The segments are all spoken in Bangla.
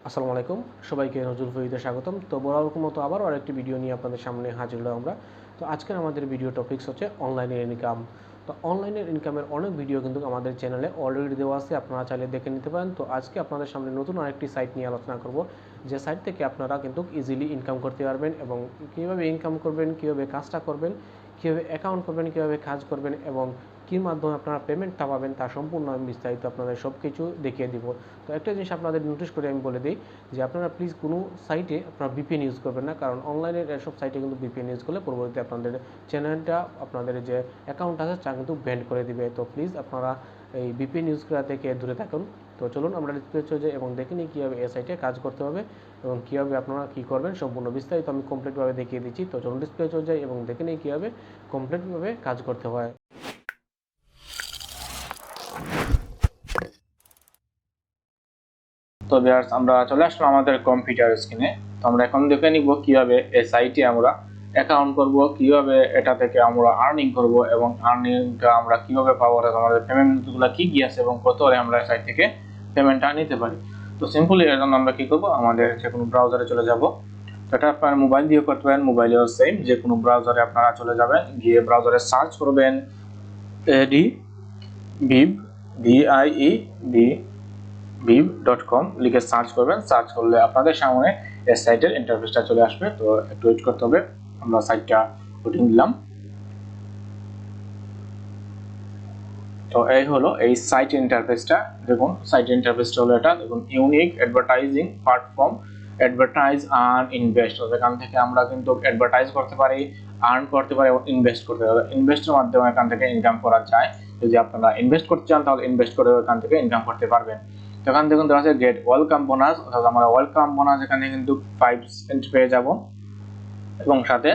আসসালামু আলাইকুম সবাইকে নজরুল ভিডিওতে স্বাগতম। তো বরাবর মতো আবার আরেকটি ভিডিও নিয়ে আপনাদের সামনে হাজির হলাম আমরা। তো আজকের আমাদের ভিডিও টপিকস হচ্ছে অনলাইনের ইনকাম। তো অনলাইনের ইনকামের অনেক ভিডিও কিন্তু আমাদের চ্যানেলে অলরেডি দেওয়া আছে, আপনারা চাইলে দেখে নিতে পারেন। তো আজকে আপনাদের সামনে নতুন আরেকটি সাইট নিয়ে আলোচনা করব, যে সাইট থেকে আপনারা কিন্তু ইজিলি ইনকাম করতে পারবেন এবং কীভাবে ইনকাম করবেন, কীভাবে কাজটা করবেন, কীভাবে অ্যাকাউন্ট করবেন, কীভাবে কাজ করবেন এবং কী মাধ্যমে আপনারা পেমেন্টটা পাবেন তা সম্পূর্ণ আমি বিস্তারিত আপনাদের সব কিছু দেখিয়ে দিব। তো একটা জিনিস আপনাদের নোটিশ করে আমি বলে দিই যে আপনারা প্লিজ কোনো সাইটে আপনারা ভিপিএন ইউজ করবেন না, কারণ অনলাইনের এসব সাইটে কিন্তু ভিপিএন ইউজ করলে পরবর্তীতে আপনাদের চ্যানেলটা, আপনাদের যে অ্যাকাউন্ট আছে তা কিন্তু ব্যান্ড করে দিবে। তো প্লিজ আপনারা এই ভিপিএন ইউজ করা থেকে দূরে থাকুন। তো চলুন আমরা ডিসপ্লে চলে যাই এবং দেখে নিই কীভাবে এই সাইটে কাজ করতে হবে এবং কীভাবে আপনারা কী করবেন সম্পূর্ণ বিস্তারিত আমি কমপ্লিটভাবে দেখিয়ে দিচ্ছি। তো চলুন ডিসপ্লে চলে যাই এবং দেখে নিই কীভাবে কমপ্লিটভাবে কাজ করতে হয়। তো ভিউয়ার্স, আমরা চলে আসলাম আমাদের কম্পিউটার স্ক্রিনে। তো আমরা এখন দেখে নিব কিভাবে এই সাইটে আমরা অ্যাকাউন্ট করব, কিভাবে এটা থেকে আমরা আর্নিং করব এবং আর্নিংটা আমরা কিভাবে পাবো, আমাদের পেমেন্টগুলো কি কি আছে এবং কত হলে আমরা সাইট থেকে পেমেন্টটা নিতে পারি। তো সিম্পলি এর জন্য আমরা কি করব, আমাদের যে কোনো ব্রাউজারে চলে যাব। তো এটা আপনার মোবাইল দিয়ে করতে পারেন, মোবাইলেও সেম, যে কোনো ব্রাউজারে আপনারা চলে যাবেন, গিয়ে ব্রাউজারে সার্চ করবেন adviv.com লিখে সার্চ করবেন। সার্চ করলে আপনাদের সামনে এই সাইটের ইন্টারফেসটা চলে আসবে। তো একটু ওয়েট করতে হবে, আমরা সাইটটা ওটিং দিলাম। তো এই হলো এই সাইট ইন্টারফেসটা। দেখুন সাইট ইন্টারফেসটা হলো এটা। দেখুন unique advertising platform, advertise earn invest. এখান থেকে আমরা কিন্তু অ্যাডভার্টাইজ করতে পারি, আর্ন করতে পারি এবং ইনভেস্ট করতে পারি। ইনভেস্টের মাধ্যমে এখান থেকে ইনকাম করা যায়। যদি আপনারা ইনভেস্ট করতে চান তাহলে ইনভেস্ট করে এখান থেকে ইনকাম করতে পারবেন। তো এখান থেকে দেওয়া আছে গেট ওয়েলকাম বোনাস, অর্থাৎ আমরা ওয়েলকাম বোনাস এখানে কিন্তু 5 পেয়ে যাব এবং সাথে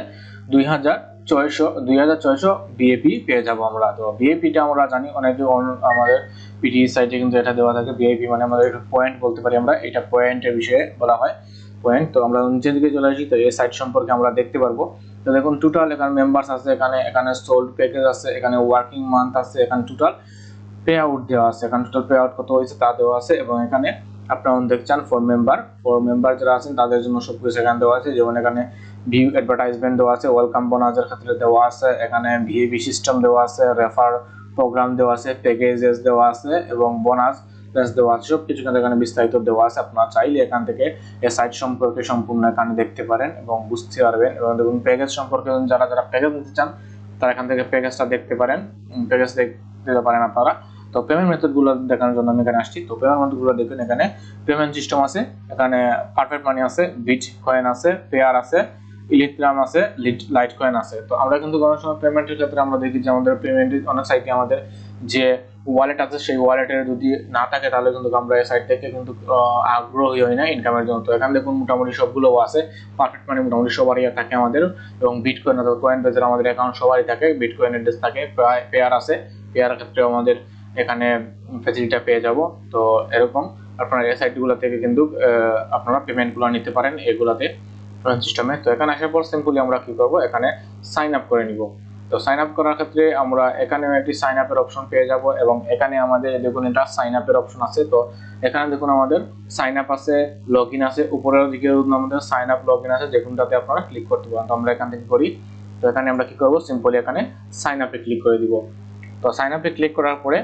2600 বিএপি পেয়ে যাব আমরা। তো বিএপিটা আমরা জানি অনেকে আমাদের পিটি সাইটে কিন্তু এটা দেওয়া থাকে। বিএপি মানে আমাদের পয়েন্ট বলতে পারি আমরা, এটা পয়েন্টের বিষয়ে বলা হয়, পয়েন্ট। তো আমরা নিচের দিকে চলে আসি, তো এই সাইট সম্পর্কে আমরা দেখতে পারবো। তো দেখুন টোটাল এখানে মেম্বার্স আছে, এখানে সোল্ড প্যাকেজ আছে, এখানে ওয়ার্কিং মান্থ আছে, এখানে টোটাল পে আউট দেওয়া আছে, এখানে টোটাল পে আউট কত হয়েছে তা দেওয়া আছে এবং এখানে আপনারা দেখছেন ফর মেম্বার যারা আছেন তাদের জন্য সবকিছু এখানে দেওয়া আছে। যেমন এখানে ভিউ অ্যাডভার্টাইজমেন্ট দেওয়া আছে, ওয়েলকাম বোনাসের ক্ষেত্রে দেওয়া আছে, এখানে ভিএবি সিস্টেম দেওয়া আছে, রেফার প্রোগ্রাম দেওয়া আছে, প্যাকেজেস দেওয়া আছে এবং বোনাস প্লাস দেওয়া আছে। সব কিছু এখানে বিস্তারিত দেওয়া আছে। আপনারা চাইলে এখান থেকে এই সাইট সম্পর্কে সম্পূর্ণ এখানে দেখতে পারেন এবং বুঝতে পারবেন। এবং দেখুন প্যাকেজ সম্পর্কে যারা প্যাকেজ নিতে চান তারা এখান থেকে প্যাকেজটা দেখতে পারেন, প্যাকেজ দেখতে পারেন আপনারা। তো পেমেন্ট মেথডগুলো দেখানোর জন্য আমি এখানে আসছি। তো পেমেন্ট মেথডগুলো দেখুন, এখানে পেমেন্ট সিস্টেম আছে, এখানে পারফেক্ট মানি আছে, বিট কয়েন আছে, পেয়ার আছে, ইলিথ্রাম আছে, লাইট কয়েন আছে। তো আমরা কিন্তু অনেক সময় পেমেন্টের ক্ষেত্রে আমরা দেখি যে আমাদের পেমেন্টের অনেক সাইটে আমাদের যে ওয়ালেট আছে সেই ওয়ালেটের যদি না থাকে তাহলে কিন্তু আমরা এই সাইট থেকে কিন্তু আগ্রহী হই না ইনকামের জন্য। তো এখানে দেখুন মোটামুটি সবগুলো আছে, পারফেক্ট মানি মোটামুটি সবারই থাকে আমাদের, এবং বিটকয়েন অথবা কয়েন বেজের আমাদের অ্যাকাউন্ট সবারই থাকে, বিটকয়েন অ্যাড্রেস থাকে, পেয়ার আছে, পেয়ারের ক্ষেত্রে আমাদের এখানে ফ্যাসিলিটিটা পেয়ে যাব। তো এরকম আপনারা এই সাইটগুলো থেকে কিন্তু আপনারা পেমেন্টগুলো নিতে পারেন এগুলাতে পেমেন্ট সিস্টেমে। তো এখানে আসার পর সিম্পলি আমরা কি করব, এখানে সাইন আপ করে নিব। তো সাইন আপ করার ক্ষেত্রে আমরা এখানে একটি সাইন আপের অপশন পেয়ে যাব এবং এখানে আমাদের দেখুন এটা সাইন আপের অপশন আছে। তো এখানে দেখুন আমাদের সাইন আপ আছে, লগ ইন আছে, উপরের দিকে আমাদের সাইন আপ লগ ইন আছে, যে কোনটাতে আপনারা ক্লিক করতে পারেন। তো আমরা এখান থেকে করি। তো এখানে আমরা কি করব, সিম্পলি এখানে সাইন আপে ক্লিক করে দিব। তো সাইন আপে ক্লিক করার পরে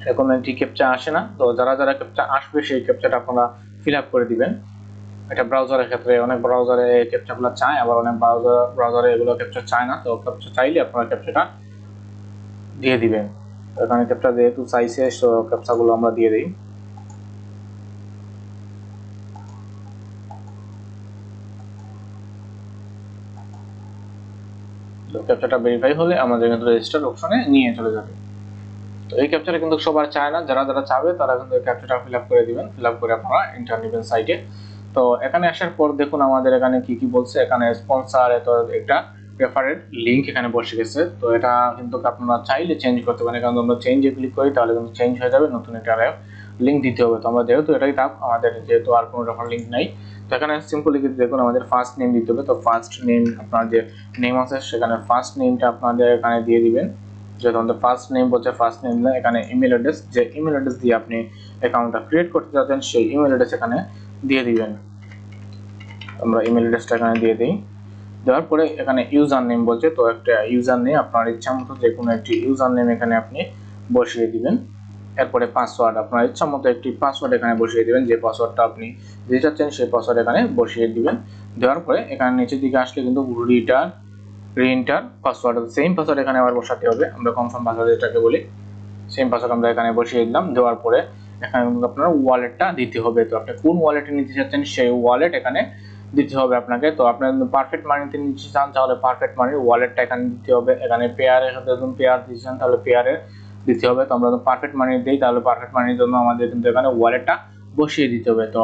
এরকম একটি ক্যাপচা আসে না, তো যারা ক্যাপচা আসবে সেই ক্যাপচাটা আপনারা ফিল আপ করে দিবেন। এটা ব্রাউজারের ক্ষেত্রে অনেক ব্রাউজারে এই ক্যাপচাগুলো চায়, আবার অনেক ব্রাউজারে এগুলো ক্যাপচা চায় না। তো ক্যাপচা চাইলে আপনারা ক্যাপচাটা দিয়ে দিবেন। তো এখানে ক্যাপচা যেহেতু চাইছে তো ক্যাপচাগুলো আমরা দিয়ে দিই। তো ক্যাপচাটা ভেরিফাই হলে আমাদের কিন্তু রেজিস্টার অপশনে নিয়ে চলে যাবে। তো এই ক্যাপচাটা কিন্তু সবার চায় না, যারা চাবে তারা কিন্তু এই ক্যাপচাটা ফিল আপ করে দিবেন। ফিল আপ করে আপনারা এন্টার নেবেন সাইটে। তো এখানে আসার পর দেখুন আমাদের এখানে কি কি বলছে, এখানে স্পন্সর এত একটা রেফারেল লিংক এখানে বসে গেছে। তো এটা কিন্তু আপনারা চাইলে চেঞ্জ করতে পারেন, কারণ আমরা চেঞ্জে ক্লিক করি তাহলে কিন্তু চেঞ্জ হয়ে যাবে, নতুন একটা লিংক দিতে হবে। তো আমরা যেহেতু এটাই থাক, আমাদের যেহেতু আর কোনো রেফারেল লিংক নাই, তো এখানে সিম্পলি দেখুন আমাদের ফার্স্ট নেম দিতে হবে। তো ফার্স্ট নেম আপনার যে নেম আছে সেখানে ফার্স্ট নেমটা আপনাদের এখানে দিয়ে দিবেন। যেহেতু আমাদের ফার্স্ট নেম বলছে, ফার্স্ট নেম দিলে এখানে ইমেল অ্যাড্রেস, যে ইমেল অ্যাড্রেস দিয়ে আপনি অ্যাকাউন্টটা ক্রিয়েট করতে চাচ্ছেন সেই ইমেল অ্যাড্রেস এখানে দিয়ে দিবেন। আমরা ইমেল অ্যাড্রেসটা এখানে দিয়ে দিই। দেওয়ার পরে এখানে ইউজার নেম বলছে, তো একটা ইউজার নেম আপনার ইচ্ছা মতো যে কোনো একটি ইউজার নেম এখানে আপনি বসিয়ে দিবেন। এরপরে পাসওয়ার্ড আপনার ইচ্ছা মতো একটি পাসওয়ার্ড এখানে বসিয়ে দিবেন, যে পাসওয়ার্ডটা আপনি দিতে চাচ্ছেন সেই পাসওয়ার্ড এখানে বসিয়ে দিবেন। দেওয়ার পরে এখানে নিচের দিকে আসলে কিন্তু রিএন্টার পাসওয়ার্ড, সেম পাসওয়ার্ড এখানে আবার বসাতে হবে। আমরা কনফার্ম পাসওয়ার্ড যেটাকে বলি, সেম পাসওয়ার্ড আমরা এখানে বসিয়ে দিলাম। দেওয়ার পরে এখানে কিন্তু আপনার ওয়ালেটটা দিতে হবে। তো আপনি কোন ওয়ালেটে নিতে চাচ্ছেন সেই ওয়ালেট এখানে দিতে হবে আপনাকে। তো আপনার পারফেক্ট মানিতে নিতে চান তাহলে পারফেক্ট মানির ওয়ালেটটা এখানে দিতে হবে। এখানে পেয়ারের সাথে যখন পেয়ার দিতে চান তাহলে পেয়ারের দিতে হবে। তো আমরা পারফেক্ট মানি দিই, তাহলে পারফেক্ট মানির জন্য আমাদের কিন্তু এখানে ওয়ালেটটা বসিয়ে দিতে হবে। তো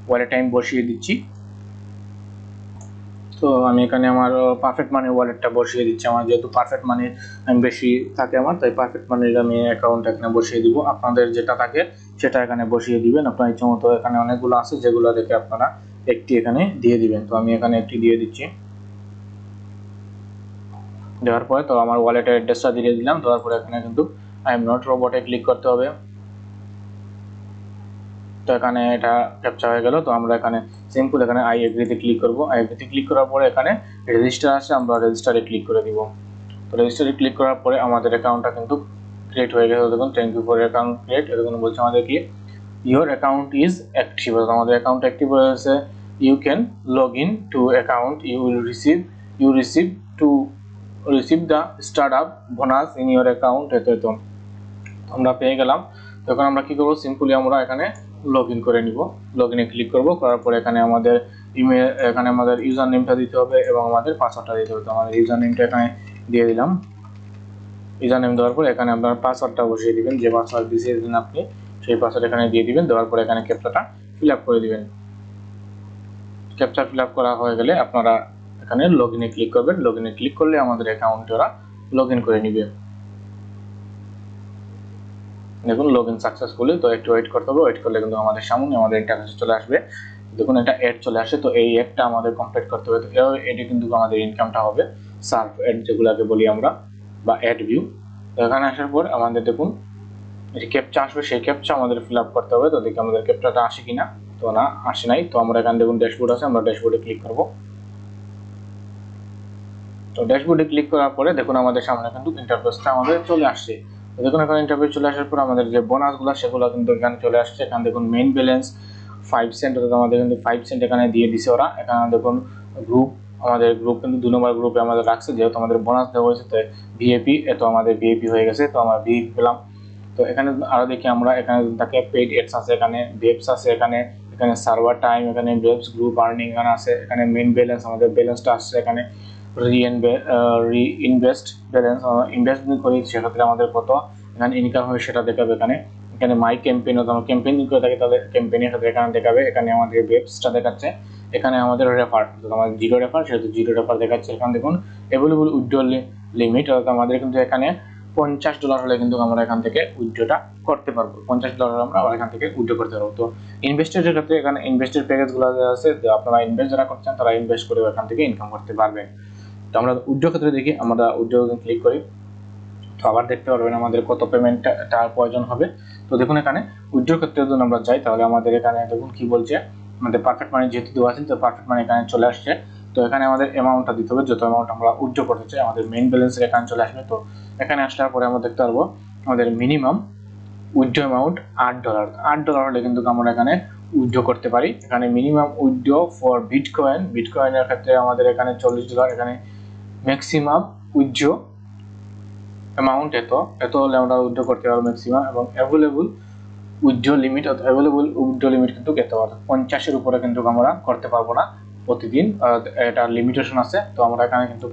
ওয়ালেটটা আমি বসিয়ে দিচ্ছি। তো আমি এখানে আমার পারফেক্ট মানি ওয়ালেটটা বসিয়ে দিচ্ছি। আমার যেহেতু পারফেক্ট মানি বেশি থাকে আমার, তাই পারফেক্ট মানির আমি অ্যাকাউন্ট এখানে বসিয়ে দিব। আপনাদের যেটা থাকে সেটা এখানে বসিয়ে দিবেন আপনার ইচ্ছা মতো। এখানে অনেকগুলো আছে যেগুলো দেখে আপনারা একটি এখানে দিয়ে দিবেন। তো আমি এখানে একটি দিয়ে দিচ্ছি। দেওয়ার পরে তো আমার ওয়ালেটের অ্যাড্রেসটা দিয়ে দিলাম। দেওয়ার পরে এখানে কিন্তু আই এম নট রোবটে ক্লিক করতে হবে। তো এখানে এটা ক্যাপচার হয়ে গেল। তো আমরা এখানে সিম্পল এখানে আই এগ্রিতে ক্লিক করব। আই এগ্রিতে ক্লিক করার পরে এখানে রেজিস্টার আছে, আমরা রেজিস্টারে ক্লিক করে দিব। তো রেজিস্টারে ক্লিক করার পরে আমাদের অ্যাকাউন্টটা কিন্তু ক্রিয়েট হয়ে গেছে। দেখুন thank you for account create, এরকম বলছে আমাদের কি ইওর অ্যাকাউন্ট ইজ অ্যাক্টিভ। আমাদের অ্যাকাউন্ট অ্যাক্টিভ হয়েছে। You can log in to account, you receive to receive the startup bonus in your account. এতো আমরা পেয়ে গেলাম। তখন আমরা কি করব, সিম্পলি আমরা এখানে লগ ইন করে নিব। লগ ইনে ক্লিক করব, করার পরে এখানে আমাদের ইমেল, এখানে আমাদের ইউজার নেমটা দিতে হবে এবং আমাদের পাসওয়ার্ডটা দিতে হবে। তো আমাদের ইউজার নেমটা এখানে দিয়ে দিলাম। ইউজার নেম দেওয়ার পরে এখানে আপনার পাসওয়ার্ডটা বসিয়ে দিবেন, যে পাসওয়ার্ড দিয়েছেন আপনি সেই পাসওয়ার্ড এখানে দিয়ে দিবেন। দেওয়ার পরে এখানে ক্যাপচাটা ফিল আপ করে দিবেন। ক্যাপচা ফিল আপ করা হয়ে গেলে আপনারা এখানে লগ ইনে ক্লিক করবেন। লগ ইনে ক্লিক করলে আমাদের অ্যাকাউন্টে ওরা লগ ইন করে নিবে। দেখুন লগ ইন সাকসেসফুলি। তো একটু ওয়েট করতে হবে, ওয়েট করলে কিন্তু আমাদের সামনে আমাদের ইন্টারফেস চলে আসবে। দেখুন এটা অ্যাড চলে আসে। তো এই অ্যাডটা আমাদের কমপ্লিট করতে হবে। তো এডে কিন্তু আমাদের ইনকামটা হবে সার্ভ অ্যাড যেগুলোকে বলি আমরা, বা অ্যাড ভিউ। তো এখানে আসার পর আমাদের দেখুন এই ক্যাপচা আসবে, সেই ক্যাপচা আমাদের ফিল আপ করতে হবে। তো দেখি আমাদের ক্যাপচাটা আসে কিনা। তো না, আসে নাই। তো আমরা এখানে দেখুন ড্যাশবোর্ড আছে, আমরা ড্যাশবোর্ডে ক্লিক করব। তো ড্যাশবোর্ডে ক্লিক করার পরে দেখুন আমাদের সামনে কিন্তু ইন্টারফেসটা আমাদের চলে আসছে। তো দেখুন এখানে ইন্টারফেস চলে আসার পর আমাদের যে বোনাসগুলো সেগুলো কিন্তু এখানে চলে আসছে। এখানে দেখুন মেইন ব্যালেন্স 5 সেন্ট, অর্থাৎ আমাদের কিন্তু 5 সেন্ট এখানে দিয়ে দিছে ওরা। এখানে দেখুন গ্রুপ, আমাদের গ্রুপ কিন্তু 2 নম্বর গ্রুপে আমাদের রাখছে, যেহেতু আমাদের বোনাস দেওয়া হয়েছে। তো ভিএপি, এত আমাদের ভিএপি হয়ে গেছে। তো আমরা ভিএপি পেলাম। তো এখানে আরো দেখি আমরা, এখানে থাকে পেইড এডস আছে, এখানে বেপস আছে, এখানে সার্ভার টাইম, এখানে বেপস গ্রুপ আর্নিং এখানে আছে, এখানে মেইন ব্যালেন্স আমাদের ব্যালেন্সটা আসছে, এখানে রিইনভেস্ট ব্যালেন্স ইনভেস্ট করি সেক্ষেত্রে আমাদের কত এখানে ইনকাম হবে সেটা দেখাবে। এখানে এখানে মাই ক্যাম্পেইন, আমরা ক্যাম্পেইন করে থাকি তাহলে ক্যাম্পেইনের সাথে এখানে দেখাবে। এখানে আমাদের বেপসটা দেখাচ্ছে। এখানে আমাদের রেফার, আমাদের জিরো রেফার, সেহেতু জিরো রেফার দেখাচ্ছে। এখানে দেখুন অ্যাভেলেবল উইথড্রল লিমিট, অর্থাৎ আমাদের কিন্তু এখানে $50 হলে কিন্তু আমরা এখান থেকে উইথড্রটা করতে পারবো। $50 আমরা এখান থেকে উইথড্র করতে পারবো। তো ইনভেস্টের ক্ষেত্রে এখানে ইনভেস্টের প্যাকেজগুলো আছে, আপনারা ইনভেস্ট যারা করছেন তারা ইনভেস্ট করে এখান থেকে ইনকাম করতে পারবেন। তো আমরা উইথড্র ক্ষেত্রে দেখি, আমরা উইথড্র ক্লিক করি। তো আবার দেখতে পারবেন আমাদের কত পেমেন্টটা প্রয়োজন হবে। তো দেখুন এখানে উইথড্র ক্ষেত্রে যদি আমরা যাই তাহলে আমাদের এখানে দেখুন কি বলছে, আমাদের পারফেক্ট মানি যেহেতু দেওয়া আছে, তো পারফেক্ট মানি এখানে চলে আসছে। তো এখানে আমাদের অ্যামাউন্টটা দিতে হবে, যত অ্যামাউন্ট আমরা উইথড্র করতে চাই আমাদের মেইন ব্যালেন্সের এখানে চলে আসবে। তো এখানে আসার পরে আমরা দেখতে পারবো আমাদের মিনিমাম উইথড্র অ্যামাউন্ট $8 হলে কিন্তু আমরা এখানে উইথড্র করতে পারি। এখানে মিনিমাম উইথড্র ফর বিটকয়েনের ক্ষেত্রে আমাদের এখানে $40, এখানে ম্যাক্সিমাম উইথড্র অ্যামাউন্ট এত হলে আমরা উইথড্র করতে পারবো ম্যাক্সিমাম। এবং available withdraw limit, available withdraw limit কিন্তু কত, 50-এর উপরে কিন্তু আমরা করতে পারবো না প্রতিদিন, এটা লিমিটেশন আছে। তো আমরা এখানে কিন্তু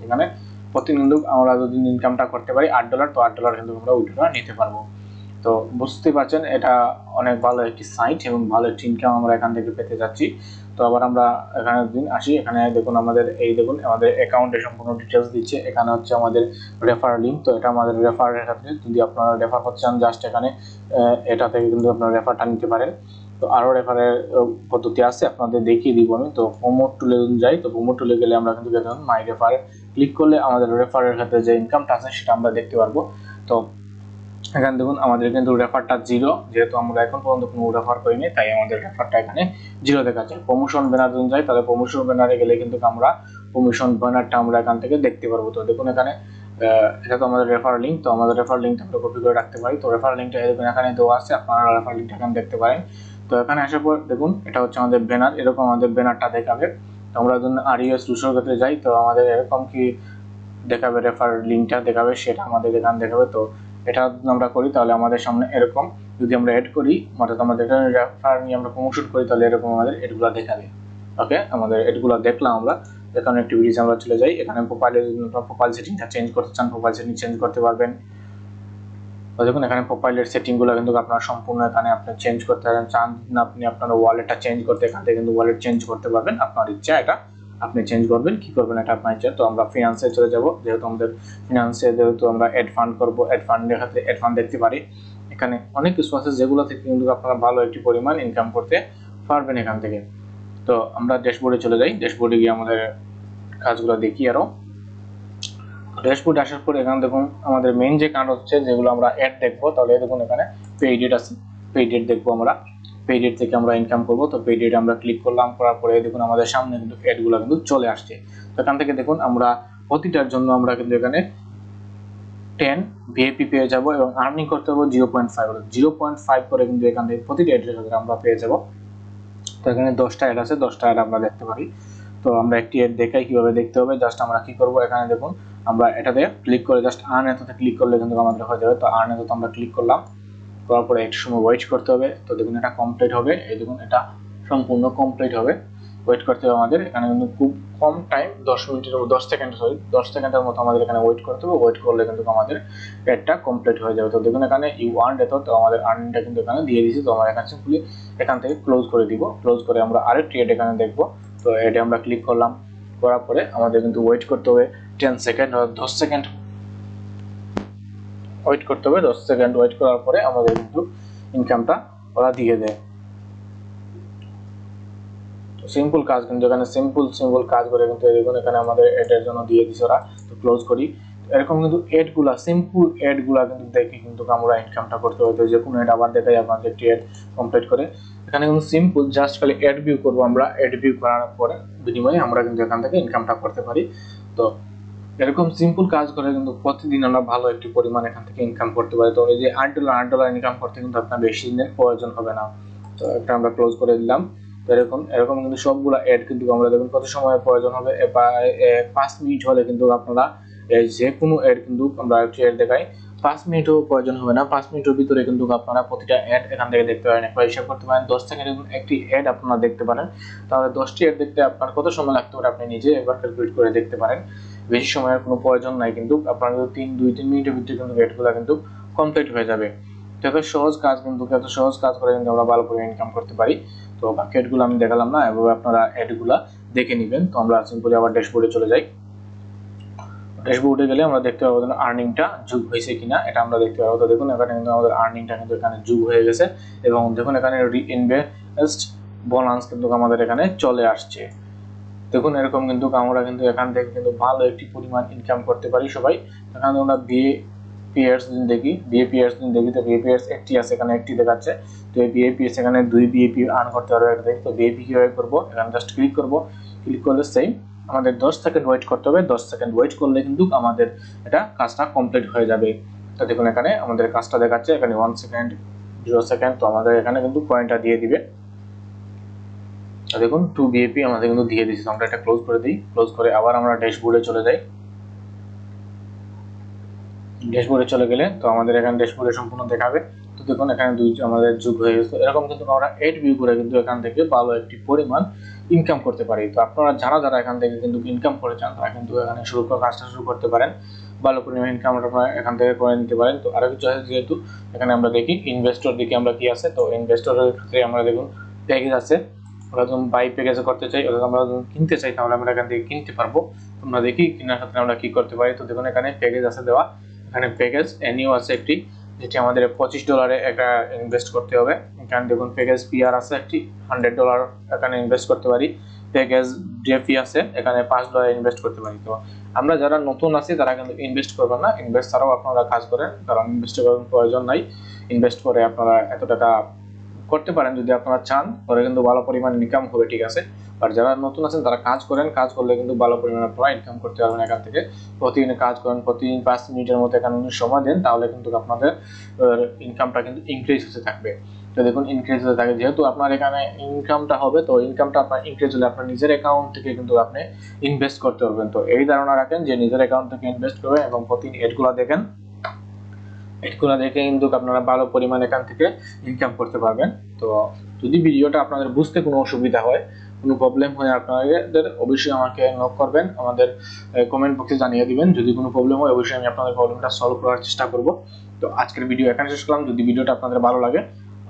প্রতিদিন আমরা যদি ইনকামটা করতে পারি $8, তো $8 কিন্তু আমরা উইথড্র নিতে পারবো। তো বুঝতে পারছেন এটা অনেক ভালো একটি সাইট এবং ভালো একটি ইনকাম আমরা এখান থেকে পেতে যাচ্ছি। তো আবার আমরা এখানে দিন আসি, এখানে দেখুন আমাদের এই দেখুন আমাদের অ্যাকাউন্টে সম্পূর্ণ ডিটেলস দিচ্ছে। এখানে হচ্ছে আমাদের রেফার লিঙ্ক। তো এটা আমাদের রেফারের ক্ষেত্রে যদি আপনারা রেফার করতে চান জাস্ট এখানে এটা থেকে কিন্তু আপনারা রেফারটা নিতে পারেন। তো আরও রেফারের পদ্ধতি আছে, আপনাদের দেখিয়ে দিব আমি। তো প্রমোট টুলে যাই, তো প্রমোট টুলে গেলে আমরা কিন্তু দেখুন মাই রেফার ক্লিক করলে আমাদের রেফারের ক্ষেত্রে যে ইনকামটা আছে সেটা আমরা দেখতে পারবো। তো এখানে দেখুন আমাদের কিন্তু রেফারটা 0, যেহেতু আমরা এখন পর্যন্ত কোনো রেফার করিনি তাই আমাদের রেফারটা এখানে 0 দেখাচ্ছে। প্রমোশন ব্যানার যদি যাই তাহলে প্রমোশন ব্যানারে গেলে কিন্তু আমরা প্রমোশন ব্যানারটা আমরা এখান থেকে দেখতে পারবো। তো দেখুন এখানে এটা তো আমাদের রেফার লিংক, তো আমাদের রেফার লিংকটা আমরা কপি করে রাখতে পারি। তো রেফার লিংকটা এখানে দেওয়া আছে, আপনারা রেফার লিংকটা এখানে দেখতে পারেন। তো এখানে আসার পর দেখুন এটা হচ্ছে আমাদের ব্যানার, এরকম আমাদের ব্যানারটা দেখাবে। তো আমরা যদি RES 200 ক্ষেত্রে যাই তো আমাদের এরকম কি দেখাবে, রেফার লিংকটা দেখাবে, সেটা আমাদের এখানে দেখাবে। তো এটা যদি আমরা করি তাহলে আমাদের সামনে এরকম, যদি আমরা এড করি অর্থাৎ আমাদের এখানে রেফার নিয়ে আমরা প্রমোশন করি তাহলে এরকম আমাদের এডগুলো দেখাবে। ওকে, আমাদের এডগুলো দেখলাম আমরা। এখানে অ্যাক্টিভিটিস আমরা চলে যাই। এখানে প্রোফাইলে যদি আপনারা প্রোফাইল সেটিংটা চেঞ্জ করতে চান প্রোফাইল সেটিং চেঞ্জ করতে পারবেন। তো দেখুন এখানে প্রোফাইলের সেটিংগুলো কিন্তু আপনারা সম্পূর্ণ এখানে আপনি চেঞ্জ করতে চান না, আপনি আপনার ওয়ালেটটা চেঞ্জ করতে এখান থেকে কিন্তু ওয়ালেট চেঞ্জ করতে পারবেন, আপনার ইচ্ছা এটা আপনি চেঞ্জ করবেন, কি করবেন এটা আপনার ইচ্ছা। তো আমরা ফিনান্সে চলে যাব, যেহেতু আমাদের ফিনান্সে যেহেতু আমরা অ্যাড ফান্ড করব, অ্যাড ফান্ডের ক্ষেত্রে অ্যাড ফান্ড দেখতে পারি। এখানে অনেক কিছু আছে যেগুলো থেকে কিন্তু আপনারা ভালো একটি পরিমাণ ইনকাম করতে পারবেন এখান থেকে। তো আমরা ড্যাশবোর্ডে চলে যাই, ড্যাশবোর্ডে গিয়ে আমাদের কাজগুলো দেখি আরো। ড্যাশবোর্ডে আসার পর এখানে দেখুন আমাদের মেইন যে কাজ হচ্ছে যেগুলো আমরা অ্যাড দেখবো, তাহলে দেখুন এখানে পেইড এড আছে, পেইড এড দেখবো আমরা, পেইড এড থেকে আমরা ইনকাম করব। তো পেইড এড আমরা ক্লিক করলাম, করার পরে দেখুন আমাদের সামনে কিন্তু অ্যাডগুলো কিন্তু চলে আসছে। তো এখান থেকে দেখুন আমরা প্রতিটার জন্য আমরা কিন্তু এখানে 10 VIP পেয়ে যাব এবং আর্নিং করতে হবে 0.5 করে কিন্তু এখান থেকে প্রতিটা অ্যাডের ক্ষেত্রে আমরা পেয়ে যাব। তো এখানে 10টা অ্যাড আছে, 10টা অ্যাড আমরা দেখতে পারি। তো আমরা একটি অ্যাড দেখাই কিভাবে দেখতে হবে। জাস্ট আমরা কি করব, এখানে দেখুন আমরা এটাতে ক্লিক করে জাস্ট আর্ন এততে ক্লিক করলে কিন্তু আমাদের হয়ে যাবে। তো আর্ন এততে আমরা ক্লিক করলাম, করার পরে একটু সময় ওয়েট করতে হবে। তো দেখুন এটা কমপ্লিট হবে, এই দেখুন এটা সম্পূর্ণ কমপ্লিট হবে, ওয়েট করতে হবে আমাদের। এখানে কিন্তু খুব কম টাইম, 10 সেকেন্ডের মতো আমাদের এখানে ওয়েট করতে হবে। ওয়েট করলে কিন্তু আমাদের অ্যাডটা কমপ্লিট হয়ে যাবে। তো দেখুন এখানে ইউ আর্নড এত, তো আমাদের আর্নিংটা কিন্তু এখানে দিয়ে দিয়েছি। তো আমরা এখানে সিম্পলি এখান থেকে ক্লোজ করে দিব, ক্লোজ করে আমরা আরেকটি অ্যাড এখানে দেখবো। তো অ্যাডে আমরা ক্লিক করলাম, করার পরে আমাদের কিন্তু ওয়েট করতে হবে 10 সেকেন্ড, 10 সেকেন্ড ওয়েট করতে হবে। 10 সেকেন্ড ওয়েট করার পরে আমাদের কিন্তু ইনকামটা ওরা দিয়ে দেয়। সিম্পল কাজ কিন্তু এখানে সিম্পল কাজ করে কিন্তু দেখুন এখানে আমাদের এডের জন্য দিয়ে দিছে ওরা। তো ক্লোজ করি। এরকম কিন্তু এডগুলা সিম্পল এডগুলা কিন্তু দেখে কিন্তু আমরা ইনকামটা করতে হবে। তো যে কোনো এড আবার দেখাই আপনাদের একটি এড কমপ্লিট করে। এখানে কিন্তু সিম্পল জাস্ট খালি এড ভিউ করব আমরা, এড ভিউ করার পরে বিনিময়ে আমরা কিন্তু এখান থেকে ইনকামটা করতে পারি। তো এরকম সিম্পল কাজ করে কিন্তু প্রতিদিন আমরা ভালো একটি পরিমাণ এখান থেকে ইনকাম করতে পারি। তো এই যে $8 ইনকাম করতে কিন্তু আপনার বেশি দিনের প্রয়োজন হবে না। তো একটা আমরা ক্লোজ করে দিলাম। তো এরকম কিন্তু সবগুলো অ্যাড কিন্তু আমরা দেখুন কত সময় প্রয়োজন হবে, 5 মিনিট হলে কিন্তু আপনারা যে কোনো অ্যাড কিন্তু আমরা একটি অ্যাড দেখাই 5 মিনিটও প্রয়োজন হবে না, 5 মিনিটের ভিতরে কিন্তু আপনারা প্রতিটা অ্যাড এখান থেকে দেখতে পারেন। একবার হিসাব করতে পারেন 10 সেকেন্ডে একটি অ্যাড আপনারা দেখতে পারেন, তাহলে 10টি অ্যাড দেখতে আপনার কত সময় লাগতে পারে আপনি নিজে একবার ক্যালকুলেট করে দেখতে পারেন। বেশি সময়ের কোনো প্রয়োজন নাই, কিন্তু আপনার কিন্তু 2-3 মিনিটের ভিতরে কিন্তু অ্যাডগুলো কিন্তু কমপ্লিট হয়ে যাবে। এত সহজ কাজ কিন্তু, এত সহজ কাজ করে কিন্তু আমরা ভালো করে ইনকাম করতে পারি। তো বাকি অ্যাডগুলো আমি দেখালাম না, এভাবে আপনারা অ্যাডগুলো দেখে নেবেন। তো আমরা সিম্পলি আবার ড্যাশবোর্ডে চলে যাই। ড্যাশবোর্ডে গেলে আমরা দেখতে পাবো আর্নিংটা যোগ হয়েছে কিনা, এটা আমরা দেখতে পাবো। তো দেখুন এখানে কিন্তু আমাদের আর্নিংটা কিন্তু এখানে যোগ হয়ে গেছে এবং দেখুন এখানে রিইনভেস্ট বোনাস কিন্তু আমাদের এখানে চলে আসছে। দেখুন এরকম কিন্তু আমরা কিন্তু এখান থেকে কিন্তু ভালো একটি পরিমাণ ইনকাম করতে পারি সবাই। এখানে আমরা বিএপিএস দেখি, তো বিএপিএস একটি আছে, এখানে একটি দেখাচ্ছে। তো এই বিএপিএস এখানে 2 বিএপি আর্ন করতে পারবে। তো বিএপি কিভাবে করবো, এখানে জাস্ট ক্লিক করবো, ক্লিক করলে সেম আমাদের 10 সেকেন্ড ওয়েট করতে হবে। 10 সেকেন্ড ওয়েট করলে কিন্তু আমাদের এটা কাজটা কমপ্লিট হয়ে যাবে। তো দেখুন এখানে আমাদের কাজটা দেখাচ্ছে, এখানে 1 সেকেন্ড 0 সেকেন্ড। তো আমাদের এখানে কিন্তু পয়েন্টটা দিয়ে দিবে। দেখুন 2 বিএপি আমাদের কিন্তু দিয়ে দিয়েছে। আমরা এটা ক্লোজ করে দিই, ক্লোজ করে আবার আমরা ড্যাশবোর্ডে চলে যাই। ড্যাশবোর্ডে চলে গেলে তো আমাদের এখানে ড্যাশবোর্ডে সম্পূর্ণ দেখাবে। তো দেখুন এখানে আমাদের যোগ হয়ে গেছে। এরকম কিন্তু আমরা এড ভিউ করে কিন্তু এখান থেকে ভালো একটি পরিমাণ ইনকাম করতে পারি। তো আপনারা যারা এখান থেকে কিন্তু ইনকাম করে চান তারা কিন্তু এখানে কাজটা শুরু করতে পারেন, ভালো পরিমাণ ইনকাম আপনারা এখান থেকে করে নিতে পারেন। তো আরো কিছু আছে, যেহেতু এখানে আমরা দেখি ইনভেস্টর দিকে আমরা কি আছে। তো ইনভেস্টরের ক্ষেত্রে আমরা দেখুন প্যাকেজ আছে, আমরা যখন বাই প্যাকেজে করতে চাই অথবা আমরা যখন কিনতে চাই তাহলে আমরা এখান থেকে কিনতে পারবো। আমরা দেখি কেনার ক্ষেত্রে আমরা কি করতে পারি। তো দেখুন এখানে প্যাকেজ আছে দেওয়া, এখানে প্যাকেজ এনিও আছে একটি, যেটি আমাদের $25 একটা ইনভেস্ট করতে হবে। এখানে দেখুন প্যাকেজ পিআর আছে একটি, $100 এখানে ইনভেস্ট করতে পারি। প্যাকেজ ডেফি আছে, এখানে $5 ইনভেস্ট করতে পারি। তো আমরা যারা নতুন আছি তারা কিন্তু ইনভেস্ট করবেন না, ইনভেস্ট ছাড়াও আপনারা কাজ করেন, কারণ ইনভেস্ট করার প্রয়োজন নাই। ইনভেস্ট করে আপনারা এত টাকা করতে পারেন যদি আপনারা চান, পরে কিন্তু ভালো পরিমাণ ইনকাম হবে, ঠিক আছে। আর যারা নতুন আছেন তারা কাজ করেন, কাজ করলে কিন্তু ভালো পরিমাণে আপনারা ইনকাম করতে পারবেন এখান থেকে। প্রতিদিন কাজ করেন, প্রতিদিন 5 মিনিটের মতো এখানে সময় দেন, তাহলে কিন্তু আপনাদের ইনকামটা কিন্তু ইনক্রিজ হতে থাকবে। তো দেখুন ইনক্রিজ হতে থাকে, যেহেতু আপনার এখানে ইনকামটা হবে, তো ইনকামটা আপনার ইনক্রিজ হলে আপনার নিজের অ্যাকাউন্ট থেকে কিন্তু আপনি ইনভেস্ট করতে পারবেন। তো এই ধারণা রাখেন যে নিজের অ্যাকাউন্ট থেকে ইনভেস্ট করবেন এবং প্রতিদিন এডগুলো দেখেন, এডগুলো দেখে কিন্তু আপনারা ভালো পরিমাণ এখান থেকে ইনকাম করতে পারবেন। তো যদি ভিডিওটা আপনাদের বুঝতে কোনো অসুবিধা হয়, কোনো প্রবলেম হয়, আপনাদের অবশ্যই আমাকে নক করবেন, আমাদের কমেন্ট বক্সে জানিয়ে দিবেন। যদি কোনো প্রবলেম হয় অবশ্যই আমি আপনাদের প্রবলেমটা সলভ করার চেষ্টা করব। তো আজকের ভিডিও এখানে শেষ করলাম। যদি ভিডিওটা আপনাদের ভালো লাগে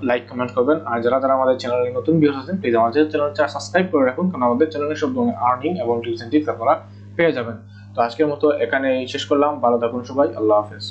লাইক কমেন্ট করবেন, আর যারা যারা আমাদের চ্যানেলে নতুন ভিউয়ার্স আছেন প্লিজ আমাদের চ্যানেলটা সাবস্ক্রাইব করে রাখুন, কারণ আমাদের চ্যানেলে সব ধরনের আর্নিং এবং টিপস এন্ড ট্রিক্স আপনারা পেয়ে যাবেন। তো আজকের মতো এখানেই শেষ করলাম। ভালো থাকুন সবাই, আল্লাহ হাফেজ।